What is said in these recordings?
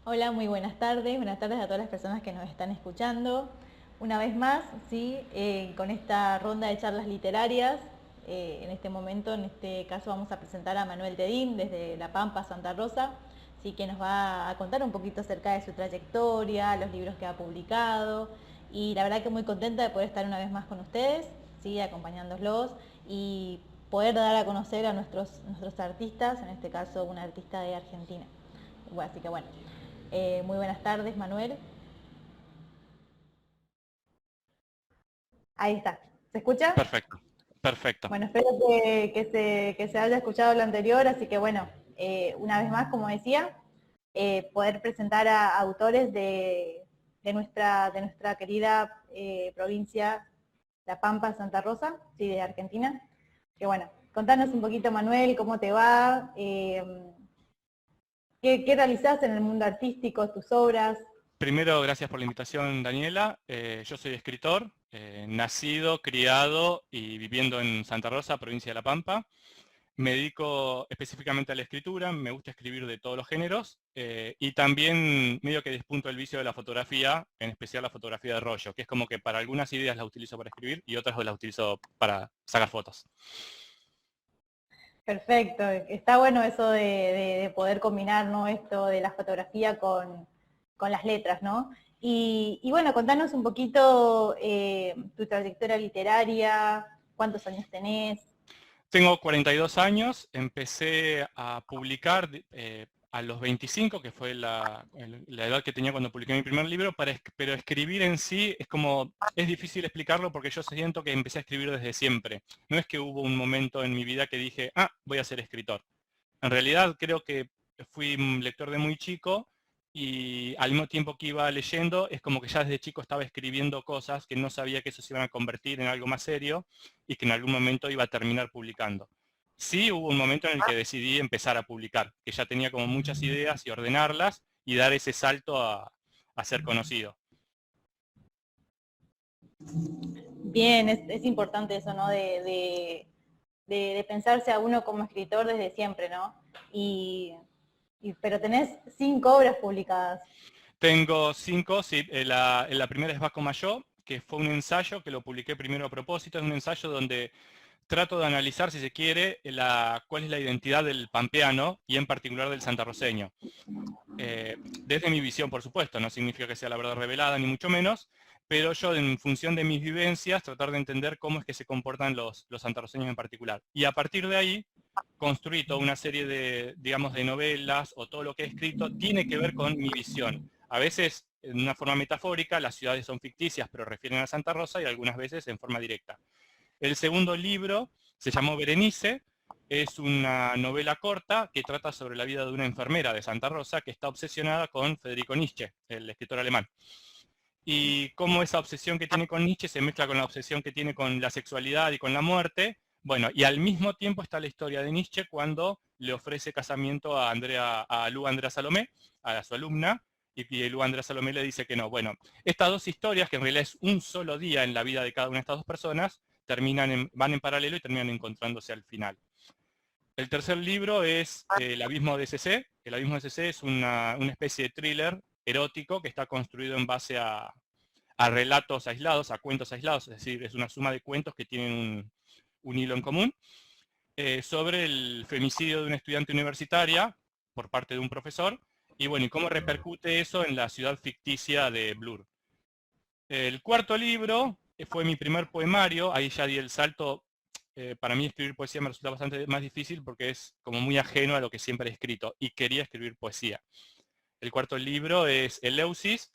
Hola, muy buenas tardes a todas las personas que nos están escuchando. Una vez más, ¿sí? Con esta ronda de charlas literarias, en este momento, en este caso vamos a presentar a Manuel Tedín desde La Pampa, Santa Rosa, ¿sí? Que nos va a contar un poquito acerca de su trayectoria, los libros que ha publicado, y la verdad que muy contenta de poder estar una vez más con ustedes, ¿sí? Acompañándolos y poder dar a conocer a nuestros artistas, en este caso una artista de Argentina. Bueno, así que bueno, muy buenas tardes, Manuel. Ahí está. ¿Se escucha? Perfecto, perfecto. Bueno, espero que se haya escuchado lo anterior, así que bueno, una vez más, como decía, poder presentar a autores de nuestra querida provincia La Pampa, Santa Rosa, sí, de Argentina. Que bueno, contanos un poquito, Manuel, cómo te va, qué realizás en el mundo artístico, tus obras. Primero, gracias por la invitación, Daniela. Yo soy escritor, nacido, criado y viviendo en Santa Rosa, provincia de La Pampa. Me dedico específicamente a la escritura, me gusta escribir de todos los géneros y también medio que despunto el vicio de la fotografía, en especial la fotografía de rollo, que es como que para algunas ideas la utilizo para escribir y otras las utilizo para sacar fotos. Perfecto, está bueno eso de poder combinar, ¿no? Esto de la fotografía con las letras, ¿no? Y bueno, contanos un poquito tu trayectoria literaria, cuántos años tenés. Tengo 42 años, empecé a publicar a los 25, que fue la edad que tenía cuando publiqué mi primer libro, pero escribir en sí es difícil explicarlo porque yo siento que empecé a escribir desde siempre. No es que hubo un momento en mi vida que dije, voy a ser escritor. En realidad creo que fui un lector de muy chico y al mismo tiempo que iba leyendo, es como que ya desde chico estaba escribiendo cosas que no sabía que eso se iban a convertir en algo más serio y que en algún momento iba a terminar publicando. Sí hubo un momento en el que decidí empezar a publicar, que ya tenía como muchas ideas y ordenarlas y dar ese salto a ser conocido. Bien, es importante eso, ¿no? De pensarse a uno como escritor desde siempre, ¿no? Pero tenés 5 obras publicadas. Tengo 5, sí, la primera es Vasco Mayó, que fue un ensayo que lo publiqué primero a propósito, es un ensayo donde trato de analizar, si se quiere, cuál es la identidad del pampeano y en particular del santarroceño. Desde mi visión, por supuesto, no significa que sea la verdad revelada, ni mucho menos, pero yo, en función de mis vivencias, tratar de entender cómo es que se comportan los santarroceños en particular. Y a partir de ahí, construí toda una serie de, digamos, de novelas, o todo lo que he escrito, tiene que ver con mi visión. A veces, en una forma metafórica, las ciudades son ficticias, pero refieren a Santa Rosa, y algunas veces en forma directa. El segundo libro se llamó Berenice, es una novela corta que trata sobre la vida de una enfermera de Santa Rosa que está obsesionada con Federico Nietzsche, el escritor alemán. Y cómo esa obsesión que tiene con Nietzsche se mezcla con la obsesión que tiene con la sexualidad y con la muerte. Bueno, y al mismo tiempo está la historia de Nietzsche cuando le ofrece casamiento a Lu Andrea Salomé, a su alumna, y Lu Andrea Salomé le dice que no. Bueno, estas dos historias, que en realidad es un solo día en la vida de cada una de estas dos personas, van en paralelo y terminan encontrándose al final. El tercer libro es El Abismo de CC. El Abismo de CC es una especie de thriller erótico que está construido en base a relatos aislados, a cuentos aislados, es decir, es una suma de cuentos que tienen un hilo en común, sobre el femicidio de una estudiante universitaria por parte de un profesor, y bueno, y cómo repercute eso en la ciudad ficticia de Blur. El cuarto libro fue mi primer poemario, ahí ya di el salto. Para mí escribir poesía me resulta bastante más difícil porque es como muy ajeno a lo que siempre he escrito, y quería escribir poesía. El cuarto libro es Eleusis,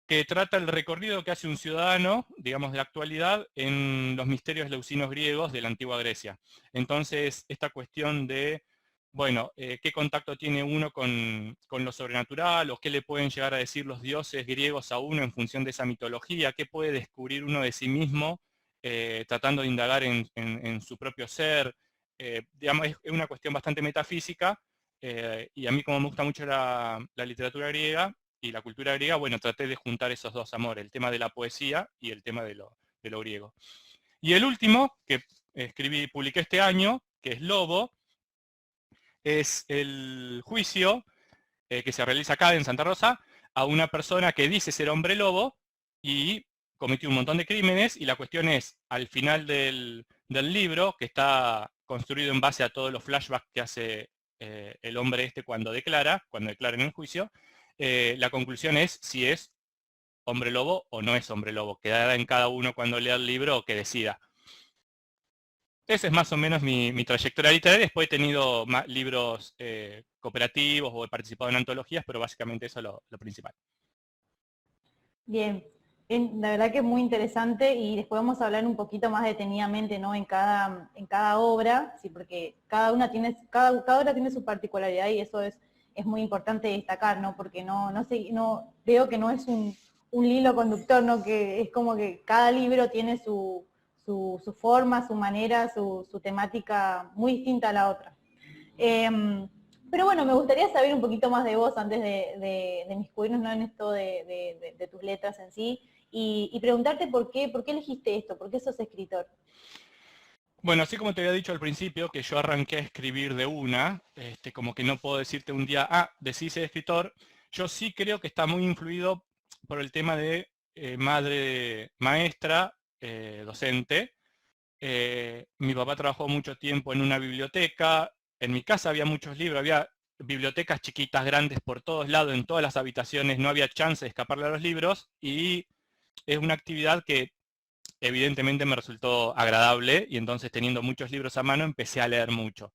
que trata el recorrido que hace un ciudadano, digamos, de la actualidad en los misterios leucinos griegos de la antigua Grecia. Entonces, esta cuestión de, bueno, qué contacto tiene uno con lo sobrenatural, o qué le pueden llegar a decir los dioses griegos a uno en función de esa mitología, qué puede descubrir uno de sí mismo, tratando de indagar en su propio ser. Digamos, es una cuestión bastante metafísica, y a mí, como me gusta mucho la literatura griega y la cultura griega, bueno, traté de juntar esos dos amores, el tema de la poesía y el tema de lo griego. Y el último, que publiqué este año, que es Lobo, es el juicio, que se realiza acá en Santa Rosa, a una persona que dice ser hombre lobo y cometió un montón de crímenes, y la cuestión es, al final del libro, que está construido en base a todos los flashbacks que hace el hombre este cuando declara en el juicio, la conclusión es si es hombre lobo o no es hombre lobo. Quedará en cada uno cuando lea el libro que decida. Esa es más o menos mi trayectoria literaria. Después he tenido libros cooperativos o he participado en antologías, pero básicamente eso es lo principal. Bien, la verdad que es muy interesante y después vamos a hablar un poquito más detenidamente, ¿no? En cada obra, sí, porque cada obra tiene su particularidad y eso es muy importante destacar, ¿no? Porque no veo que no es un hilo conductor, ¿no? Que es como que cada libro tiene su forma, su manera, su temática muy distinta a la otra. Pero bueno, me gustaría saber un poquito más de vos antes de inmiscuirnos, ¿no? En esto de tus letras en sí y preguntarte por qué elegiste esto, por qué sos escritor. Bueno, así como te había dicho al principio, que yo arranqué a escribir de una, como que no puedo decirte un día, decís ser escritor, yo sí creo que está muy influido por el tema de madre maestra, docente. Mi papá trabajó mucho tiempo en una biblioteca, en mi casa había muchos libros, había bibliotecas chiquitas, grandes por todos lados, en todas las habitaciones, no había chance de escaparle a los libros, y es una actividad que evidentemente me resultó agradable, y entonces teniendo muchos libros a mano empecé a leer mucho.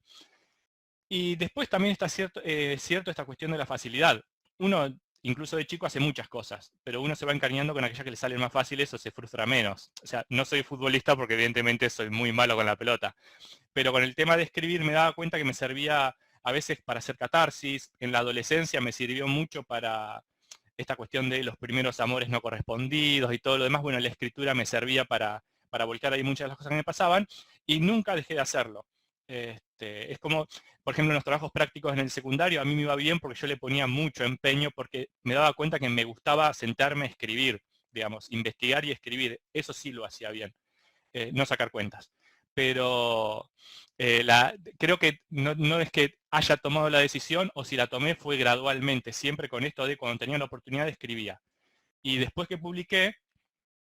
Y después también está cierto esta cuestión de la facilidad. Uno, incluso de chico, hace muchas cosas, pero uno se va encariñando con aquellas que le salen más fáciles o se frustra menos. O sea, no soy futbolista porque evidentemente soy muy malo con la pelota, pero con el tema de escribir me daba cuenta que me servía a veces para hacer catarsis. En la adolescencia me sirvió mucho para esta cuestión de los primeros amores no correspondidos y todo lo demás. Bueno, la escritura me servía para volcar ahí muchas de las cosas que me pasaban, y nunca dejé de hacerlo. Es como, por ejemplo, en los trabajos prácticos en el secundario, a mí me iba bien porque yo le ponía mucho empeño, porque me daba cuenta que me gustaba sentarme a escribir, digamos, investigar y escribir. Eso sí lo hacía bien, no sacar cuentas. Pero creo que no es que haya tomado la decisión, o si la tomé fue gradualmente, siempre con esto de cuando tenía la oportunidad escribía. Y después que publiqué,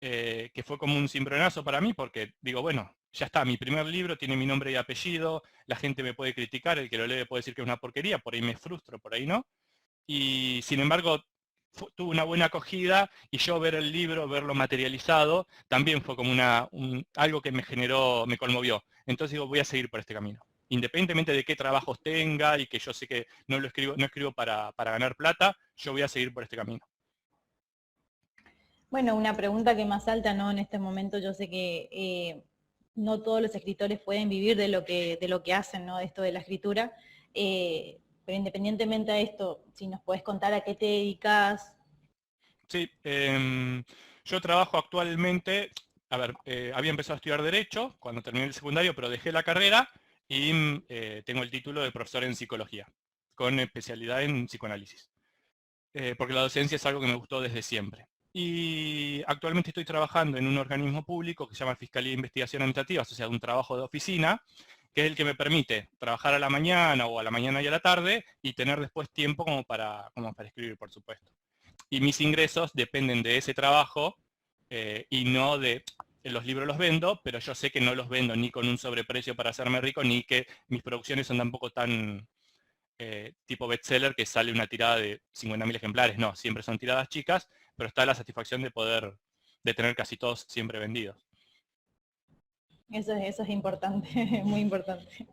que fue como un cimbronazo para mí, porque digo, bueno, ya está, mi primer libro tiene mi nombre y apellido, la gente me puede criticar, el que lo lee puede decir que es una porquería, por ahí me frustro, por ahí no. Y sin embargo, tuvo una buena acogida, y yo ver el libro, verlo materializado, también fue como algo que me conmovió. Entonces digo, voy a seguir por este camino. Independientemente de qué trabajos tenga, y que yo sé que no escribo para ganar plata, yo voy a seguir por este camino. Bueno, una pregunta que más salta, ¿no? En este momento yo sé que no todos los escritores pueden vivir de lo que hacen, ¿no? De esto de la escritura. Pero independientemente de esto, si nos puedes contar a qué te dedicas. Sí, yo trabajo actualmente, había empezado a estudiar Derecho cuando terminé el secundario, pero dejé la carrera y tengo el título de profesor en Psicología, con especialidad en psicoanálisis, porque la docencia es algo que me gustó desde siempre. Y actualmente estoy trabajando en un organismo público que se llama Fiscalía de Investigación Administrativa, o sea, un trabajo de oficina, que es el que me permite trabajar a la mañana o a la mañana y a la tarde, y tener después tiempo como para escribir, por supuesto. Y mis ingresos dependen de ese trabajo, y no de... Los libros los vendo, pero yo sé que no los vendo ni con un sobreprecio para hacerme rico, ni que mis producciones son tampoco tan tipo bestseller, que sale una tirada de 50.000 ejemplares. No, siempre son tiradas chicas, pero está la satisfacción de tener casi todos siempre vendidos. Eso es importante, muy importante.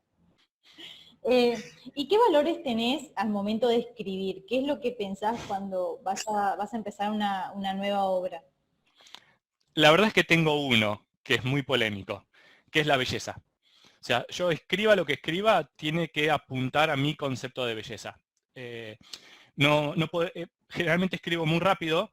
¿Y qué valores tenés al momento de escribir? ¿Qué es lo que pensás cuando vas a empezar una nueva obra? La verdad es que tengo uno que es muy polémico, que es la belleza. O sea, yo escriba lo que escriba, tiene que apuntar a mi concepto de belleza. Generalmente escribo muy rápido,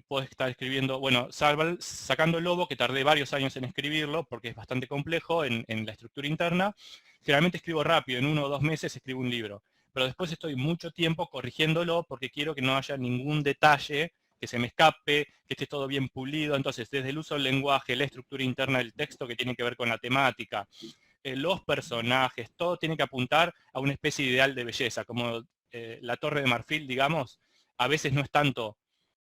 puedo estar escribiendo, bueno, sacando el Lobo, que tardé varios años en escribirlo, porque es bastante complejo en la estructura interna. Generalmente escribo rápido, en 1 o 2 meses escribo un libro, pero después estoy mucho tiempo corrigiéndolo, porque quiero que no haya ningún detalle que se me escape, que esté todo bien pulido. Entonces, desde el uso del lenguaje, la estructura interna del texto, que tiene que ver con la temática, los personajes, todo tiene que apuntar a una especie de ideal de belleza, como la torre de marfil, digamos, a veces no es tanto,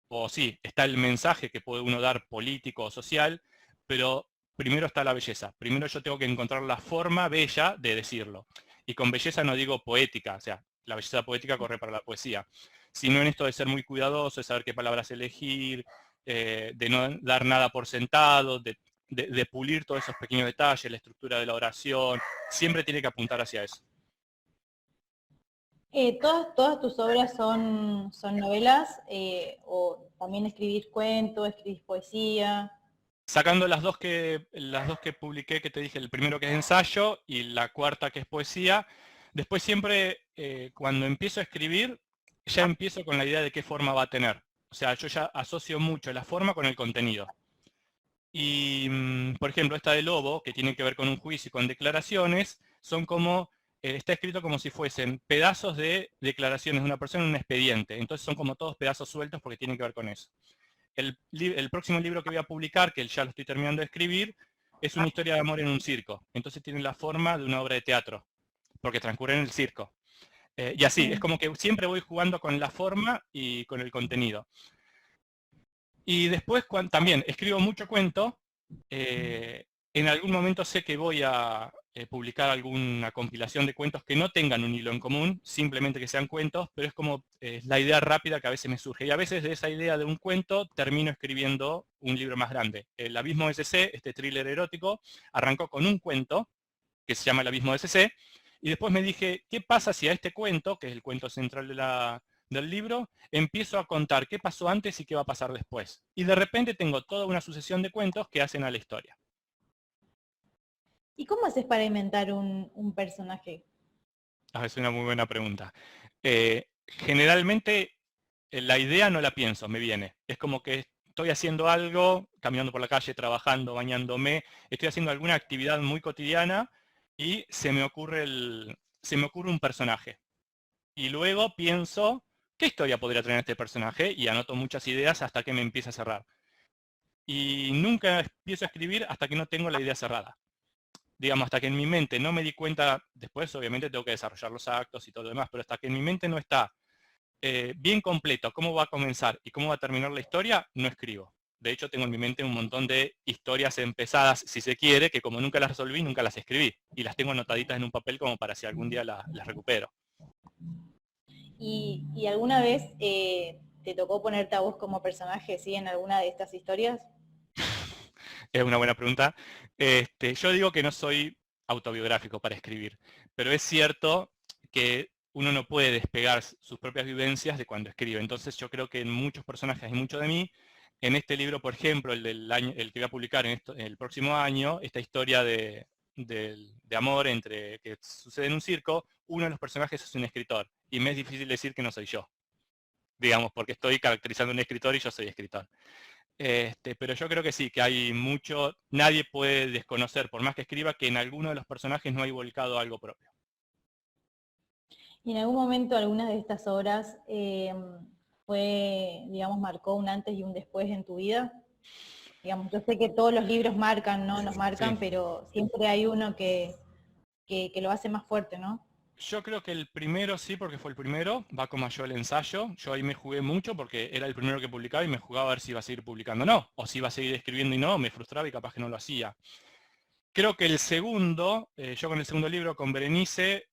o sí, está el mensaje que puede uno dar político o social, pero primero está la belleza. Primero yo tengo que encontrar la forma bella de decirlo. Y con belleza no digo poética, o sea, la belleza poética corre para la poesía, sino en esto de ser muy cuidadoso, de saber qué palabras elegir, de no dar nada por sentado, de pulir todos esos pequeños detalles, la estructura de la oración, siempre tiene que apuntar hacia eso. ¿Todas tus obras son novelas o también escribís cuentos, escribís poesía? Sacando las dos que publiqué, que te dije, el primero que es ensayo y la cuarta que es poesía, después siempre cuando empiezo a escribir, ya empiezo con la idea de qué forma va a tener. O sea, yo ya asocio mucho la forma con el contenido. Y, por ejemplo, esta de Lobo, que tiene que ver con un juicio y con declaraciones, son como, está escrito como si fuesen pedazos de declaraciones de una persona en un expediente. Entonces son como todos pedazos sueltos porque tienen que ver con eso. El próximo libro que voy a publicar, que ya lo estoy terminando de escribir, es una historia de amor en un circo. Entonces tiene la forma de una obra de teatro, porque transcurre en el circo. Y así, es como que siempre voy jugando con la forma y con el contenido. Y después también escribo mucho cuento. En algún momento sé que voy a publicar alguna compilación de cuentos que no tengan un hilo en común, simplemente que sean cuentos, pero es como la idea rápida que a veces me surge. Y a veces de esa idea de un cuento termino escribiendo un libro más grande. El Abismo SC, este thriller erótico, arrancó con un cuento que se llama El Abismo SC, y después me dije, ¿qué pasa si a este cuento, que es el cuento central del libro, empiezo a contar qué pasó antes y qué va a pasar después? Y de repente tengo toda una sucesión de cuentos que hacen a la historia. ¿Y cómo haces para inventar un personaje? Es una muy buena pregunta. Generalmente la idea no la pienso, me viene. Es como que estoy haciendo algo, caminando por la calle, trabajando, bañándome, estoy haciendo alguna actividad muy cotidiana y se me ocurre un personaje. Y luego pienso, ¿qué historia podría tener este personaje? Y anoto muchas ideas hasta que me empieza a cerrar. Y nunca empiezo a escribir hasta que no tengo la idea cerrada. Digamos, hasta que en mi mente no me di cuenta, después obviamente tengo que desarrollar los actos y todo lo demás, pero hasta que en mi mente no está bien completo cómo va a comenzar y cómo va a terminar la historia, no escribo. De hecho, tengo en mi mente un montón de historias empezadas, si se quiere, que como nunca las resolví, nunca las escribí. Y las tengo anotaditas en un papel como para si algún día las recupero. ¿Y alguna vez te tocó ponerte a vos como personaje, sí, en alguna de estas historias? Es una buena pregunta. Yo digo que no soy autobiográfico para escribir, pero es cierto que uno no puede despegar sus propias vivencias de cuando escribe. Entonces yo creo que en muchos personajes hay mucho de mí. En este libro, por ejemplo, el que voy a publicar en el próximo año, esta historia de amor que sucede en un circo, uno de los personajes es un escritor. Y me es difícil decir que no soy yo, digamos, porque estoy caracterizando a un escritor y yo soy escritor. Pero yo creo que sí, que hay mucho, nadie puede desconocer, por más que escriba, que en alguno de los personajes no hay volcado algo propio. ¿Y en algún momento alguna de estas obras digamos, marcó un antes y un después en tu vida? Digamos, yo sé que todos los libros marcan, ¿no? Nos Sí. marcan, pero siempre hay uno que lo hace más fuerte, ¿no? Yo creo que el primero sí, porque fue el primero, va como yo el ensayo. Yo ahí me jugué mucho porque era el primero que publicaba y me jugaba a ver si iba a seguir publicando o no, o si iba a seguir escribiendo y no, me frustraba y capaz que no lo hacía. Creo que el segundo, yo con el segundo libro, con Berenice,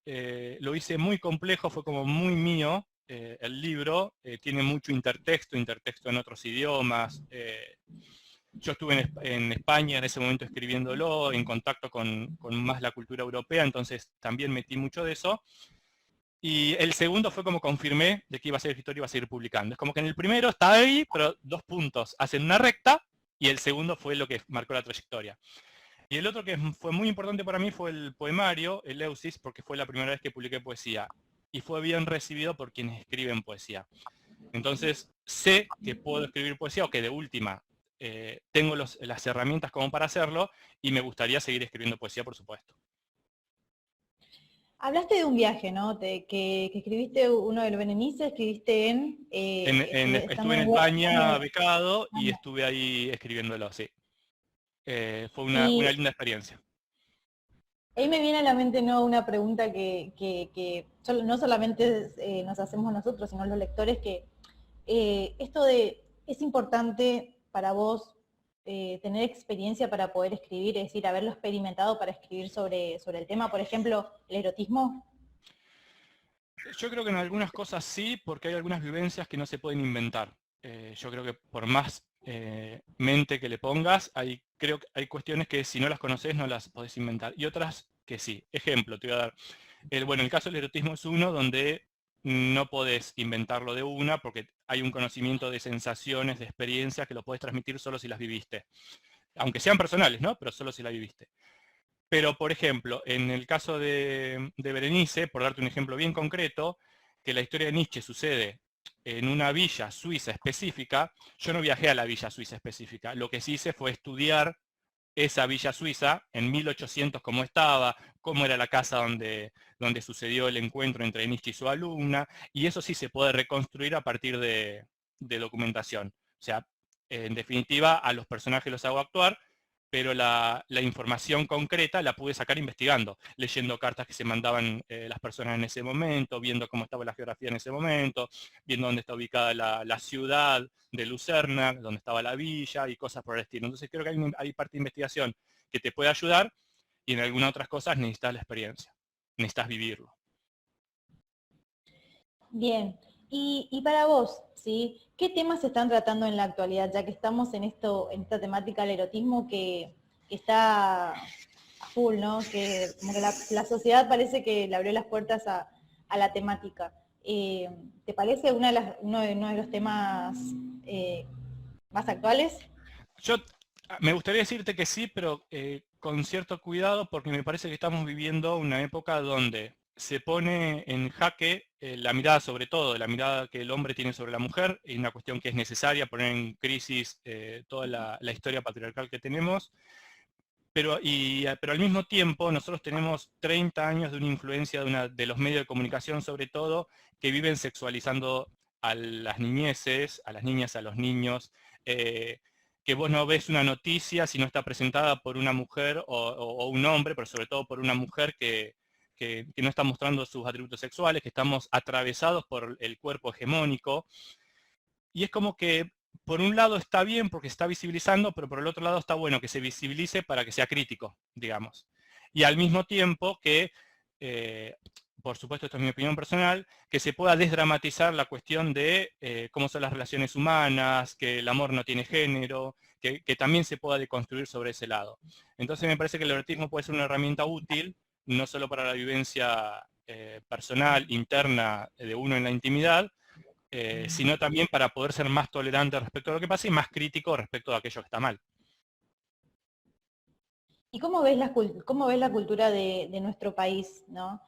lo hice muy complejo, fue como muy mío. El libro tiene mucho intertexto en otros idiomas. Yo estuve en España en ese momento escribiéndolo, en contacto con más la cultura europea, entonces también metí mucho de eso. Y el segundo fue como confirmé de que iba a ser escritor y iba a seguir publicando. Es como que en el primero está ahí, pero 2 puntos hacen una recta, y el segundo fue lo que marcó la trayectoria. Y el otro que fue muy importante para mí fue el poemario, el Eusis, porque fue la primera vez que publiqué poesía. Y fue bien recibido por quienes escriben poesía. Entonces, sé que puedo escribir poesía, o que de última tengo las herramientas como para hacerlo, y me gustaría seguir escribiendo poesía, por supuesto. Hablaste de un viaje, ¿no? Que escribiste uno de los Berenice, escribiste Estuve estando en estando España en becado y España. estuve ahí escribiéndolo, sí. Fue una Y linda experiencia. Ahí me viene a la mente, ¿no?, una pregunta no solamente nos hacemos nosotros, sino los lectores, que esto de, ¿es importante para vos tener experiencia para poder escribir? Es decir, haberlo experimentado para escribir sobre el tema, por ejemplo, el erotismo. Yo creo que en algunas cosas sí, porque hay algunas vivencias que no se pueden inventar. Yo creo que por más mente que le pongas, creo que hay cuestiones que si no las conoces no las podés inventar. Y otras que sí. Ejemplo, te voy a dar. Bueno, el caso del erotismo es uno donde no podés inventarlo de una porque hay un conocimiento de sensaciones, de experiencias que lo podés transmitir solo si las viviste. Aunque sean personales, ¿no? Pero solo si las viviste. Pero, por ejemplo, en el caso de Berenice, por darte un ejemplo bien concreto, que la historia de Nietzsche sucede en una villa suiza específica, yo no viajé a la villa suiza específica. Lo que sí hice fue estudiar esa villa suiza en 1800 cómo estaba, cómo era la casa donde sucedió el encuentro entre Nietzsche y su alumna, y eso sí se puede reconstruir a partir de documentación. O sea, en definitiva, a los personajes los hago actuar, pero la información concreta la pude sacar investigando, leyendo cartas que se mandaban las personas en ese momento, viendo cómo estaba la geografía en ese momento, viendo dónde está ubicada la ciudad de Lucerna, dónde estaba la villa y cosas por el estilo. Entonces creo que hay parte de investigación que te puede ayudar y en algunas otras cosas necesitas la experiencia, necesitas vivirlo. Bien, y para vos, ¿sí? ¿Qué temas se están tratando en la actualidad, ya que estamos en esta temática del erotismo que está a full, ¿no? Que como que la sociedad parece que le abrió las puertas a la temática. ¿Te parece uno de los temas más actuales? Yo me gustaría decirte que sí, pero con cierto cuidado porque me parece que estamos viviendo una época donde se pone en jaque la mirada, sobre todo la mirada que el hombre tiene sobre la mujer, y una cuestión que es necesaria poner en crisis toda la historia patriarcal que tenemos, pero al mismo tiempo nosotros tenemos 30 años de una influencia de los medios de comunicación, sobre todo, que viven sexualizando a las niñeces, a las niñas, a los niños, que vos no ves una noticia si no está presentada por una mujer o un hombre, pero sobre todo por una mujer que no está mostrando sus atributos sexuales, que estamos atravesados por el cuerpo hegemónico. Y es como que por un lado está bien porque se está visibilizando, pero por el otro lado está bueno que se visibilice para que sea crítico, digamos. Y al mismo tiempo que, por supuesto esto es mi opinión personal, que se pueda desdramatizar la cuestión de cómo son las relaciones humanas, que el amor no tiene género, que también se pueda deconstruir sobre ese lado. Entonces me parece que el erotismo puede ser una herramienta útil, no solo para la vivencia personal, interna de uno en la intimidad, sino también para poder ser más tolerante respecto a lo que pasa y más crítico respecto a aquello que está mal. ¿Y cómo ves la cultura de nuestro país, ¿no?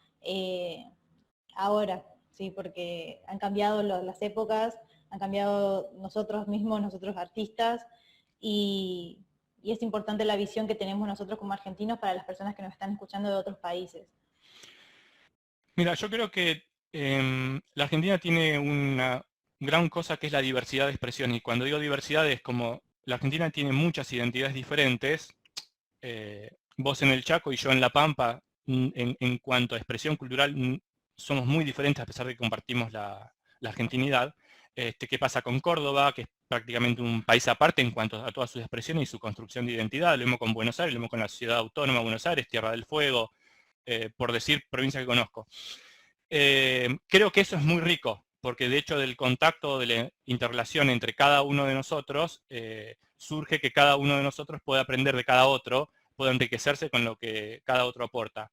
Ahora, ¿sí? Porque han cambiado las épocas, han cambiado nosotros mismos, nosotros artistas, y, y es importante la visión que tenemos nosotros como argentinos para las personas que nos están escuchando de otros países. Mira, yo creo que la Argentina tiene una gran cosa que es la diversidad de expresión, y cuando digo diversidad es como la Argentina tiene muchas identidades diferentes, vos en el Chaco y yo en La Pampa, en cuanto a expresión cultural, somos muy diferentes a pesar de que compartimos la argentinidad. ¿Qué pasa con Córdoba, que es prácticamente un país aparte en cuanto a todas sus expresiones y su construcción de identidad? Lo mismo con Buenos Aires, lo mismo con la ciudad autónoma de Buenos Aires, Tierra del Fuego, por decir provincias que conozco. Creo que eso es muy rico, porque de hecho del contacto, de la interrelación entre cada uno de nosotros, surge que cada uno de nosotros puede aprender de cada otro, puede enriquecerse con lo que cada otro aporta.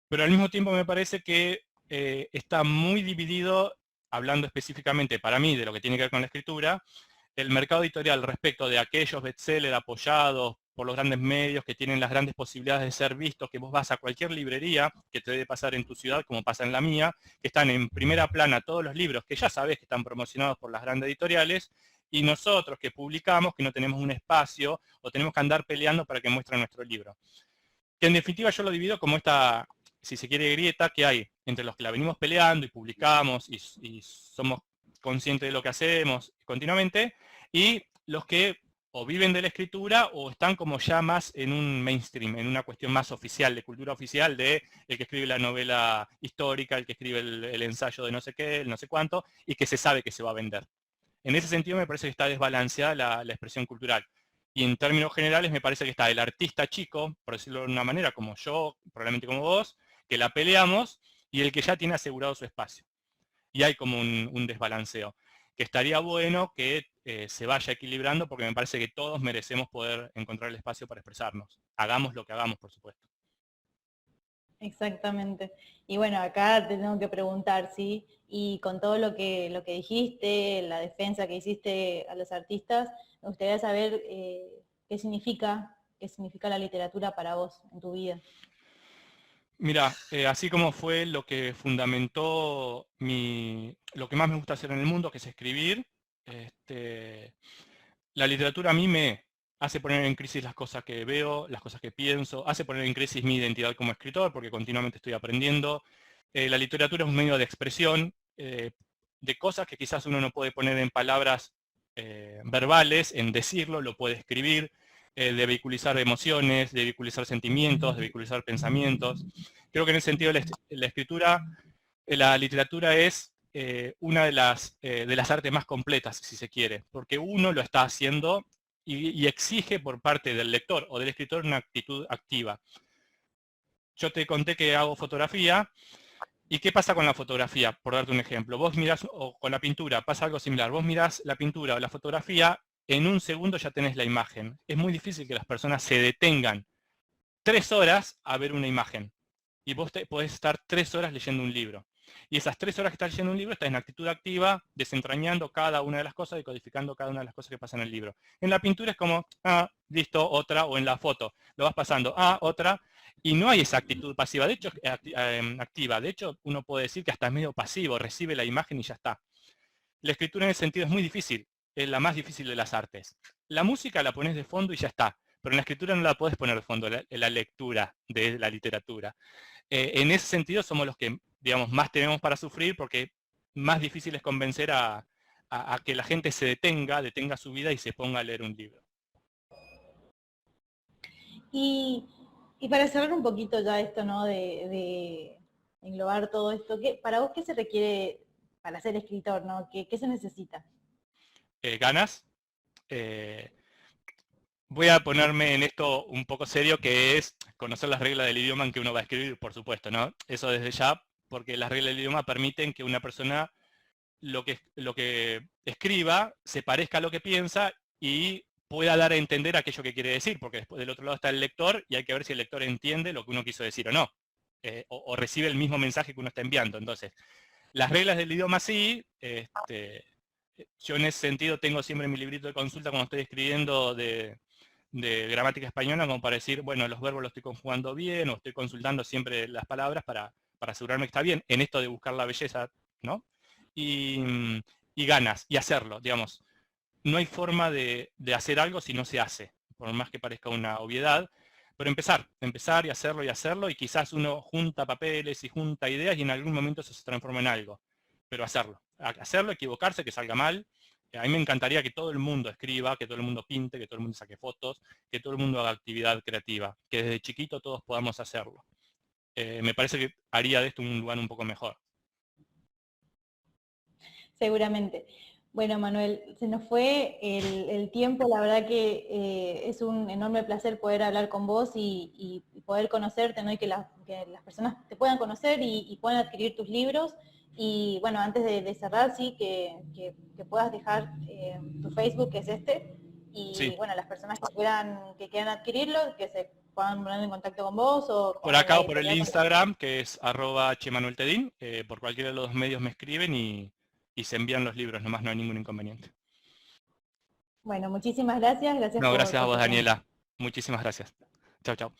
Pero al mismo tiempo me parece que está muy dividido, hablando específicamente para mí de lo que tiene que ver con la escritura, el mercado editorial respecto de aquellos bestsellers apoyados por los grandes medios que tienen las grandes posibilidades de ser vistos, que vos vas a cualquier librería, que te debe pasar en tu ciudad como pasa en la mía, que están en primera plana todos los libros que ya sabés que están promocionados por las grandes editoriales, y nosotros que publicamos, que no tenemos un espacio, o tenemos que andar peleando para que muestren nuestro libro. Que en definitiva yo lo divido como esta, si se quiere, grieta que hay entre los que la venimos peleando y publicamos y somos conscientes de lo que hacemos continuamente, y los que o viven de la escritura o están como ya más en un mainstream, en una cuestión más oficial, de cultura oficial, de el que escribe la novela histórica, el que escribe el ensayo de no sé qué, el no sé cuánto, y que se sabe que se va a vender. En ese sentido me parece que está desbalanceada la expresión cultural. Y en términos generales me parece que está el artista chico, por decirlo de una manera, como yo, probablemente como vos, que la peleamos, y el que ya tiene asegurado su espacio. Y hay como un desbalanceo, que estaría bueno que se vaya equilibrando, porque me parece que todos merecemos poder encontrar el espacio para expresarnos. Hagamos lo que hagamos, por supuesto. Exactamente. Y bueno, acá te tengo que preguntar, ¿sí? Y con todo lo que dijiste, la defensa que hiciste a los artistas, me gustaría saber qué significa la literatura para vos en tu vida. Mira, así como fue lo que fundamentó lo que más me gusta hacer en el mundo, que es escribir, la literatura a mí me hace poner en crisis las cosas que veo, las cosas que pienso, hace poner en crisis mi identidad como escritor, porque continuamente estoy aprendiendo. La literatura es un medio de expresión de cosas que quizás uno no puede poner en palabras verbales, en decirlo, lo puede escribir, de vehiculizar emociones, de vehiculizar sentimientos, de vehiculizar pensamientos. Creo que en ese sentido la escritura, la literatura es una de las artes más completas, si se quiere, porque uno lo está haciendo y exige por parte del lector o del escritor una actitud activa. Yo te conté que hago fotografía, ¿y qué pasa con la fotografía? Por darte un ejemplo, vos mirás, o con la pintura, pasa algo similar, vos mirás la pintura o la fotografía, en un segundo ya tenés la imagen. Es muy difícil que las personas se detengan 3 horas a ver una imagen. Y vos podés estar 3 horas leyendo un libro. Y esas 3 horas que estás leyendo un libro estás en actitud activa, desentrañando cada una de las cosas, decodificando cada una de las cosas que pasan en el libro. En la pintura es como, listo, otra, o en la foto, lo vas pasando, otra, y no hay esa actitud pasiva, de hecho, activa. De hecho, uno puede decir que hasta es medio pasivo, recibe la imagen y ya está. La escritura en ese sentido es muy difícil, es la más difícil de las artes. La música la pones de fondo y ya está, pero en la escritura no la puedes poner de fondo, la lectura de la literatura. En ese sentido somos los que, digamos, más tenemos para sufrir, porque más difícil es convencer a que la gente se detenga su vida y se ponga a leer un libro. Y, y para cerrar un poquito ya esto, ¿no? De englobar todo esto, para vos qué se requiere para ser escritor, ¿no? ¿Qué se necesita? ¿Ganas? Voy a ponerme en esto un poco serio, que es conocer las reglas del idioma en que uno va a escribir, por supuesto, ¿no? Eso desde ya, porque las reglas del idioma permiten que una persona lo que escriba se parezca a lo que piensa y pueda dar a entender aquello que quiere decir, porque después del otro lado está el lector y hay que ver si el lector entiende lo que uno quiso decir o no, o recibe el mismo mensaje que uno está enviando. Entonces, las reglas del idioma sí, yo en ese sentido tengo siempre mi librito de consulta cuando estoy escribiendo de gramática española, como para decir, bueno, los verbos los estoy conjugando bien, o estoy consultando siempre las palabras para asegurarme que está bien, en esto de buscar la belleza, ¿no? Y ganas, y hacerlo, digamos. No hay forma de hacer algo si no se hace, por más que parezca una obviedad, pero empezar y hacerlo, y quizás uno junta papeles y junta ideas y en algún momento eso se transforma en algo, pero hacerlo, equivocarse, que salga mal. A mí me encantaría que todo el mundo escriba, que todo el mundo pinte, que todo el mundo saque fotos, que todo el mundo haga actividad creativa, que desde chiquito todos podamos hacerlo. Me parece que haría de esto un lugar un poco mejor. Seguramente. Bueno, Manuel, se nos fue el tiempo, la verdad que es un enorme placer poder hablar con vos y poder conocerte, ¿no? Y que las personas te puedan conocer y puedan adquirir tus libros. Y bueno, antes de cerrar, sí, que puedas dejar tu Facebook, que es este, y Sí, bueno, las personas que quieran adquirirlo, que se puedan poner en contacto con vos o por con la acá o por el editorial. Instagram, que es @chemanueltedin, por cualquiera de los medios me escriben y se envían los libros, nomás no hay ningún inconveniente. Bueno, muchísimas gracias, gracias No, gracias a por vos, tu tiempo. Daniela. Muchísimas gracias. Chao, chao.